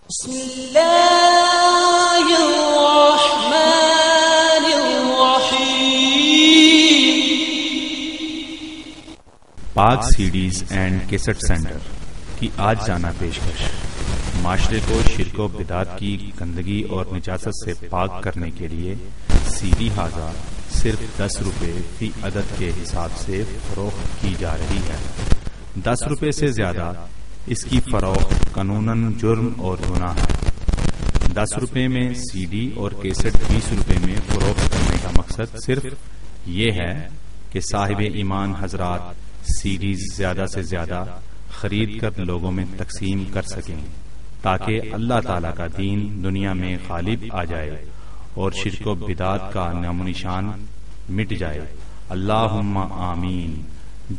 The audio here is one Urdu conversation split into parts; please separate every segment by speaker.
Speaker 1: بسم اللہ الرحمن الرحیم۔
Speaker 2: پاک سیڈیز اینڈ کیسٹ سینٹر کی آج جانا پیشکش معاشرے کو شرک و بدعت کی گندگی اور نجاست سے پاک کرنے کے لیے سی ڈی ہاضا صرف 10 روپے فی عدد کے حساب سے فروخت کی جا رہی ہے۔ 10 روپے سے زیادہ اس کی فروخت قانوناً جرم اور گناہ ہے۔ 10 روپے میں سی ڈی اور کیسٹ 20 روپے میں فروخت کرنے کا مقصد صرف یہ ہے کہ صاحب ایمان حضرات سی ڈیز زیادہ سے زیادہ خرید کر لوگوں میں تقسیم کر سکیں تاکہ اللہ تعالیٰ کا دین دنیا میں غالب آ جائے اور شرک و بدعت کا نام و نشان مٹ جائے۔ اللہم آمین۔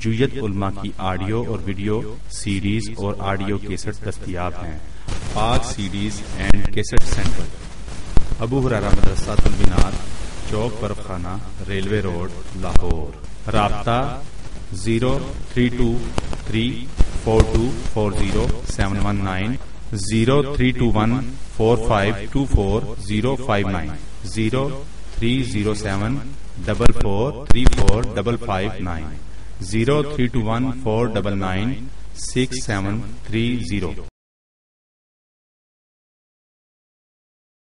Speaker 2: جویت علماء کی آڈیو اور ویڈیو سی ڈیز اور آڈیو کیسٹ دستیاب ہیں۔ پاک سی ڈیز اینڈ کیسٹ سینٹر، ابو ہریرہ مدرسہ البنات، چوک برف خانہ، ریلوے روڈ، لاہور۔ رابطہ 032342400719 032145244059 0307443559 0321499673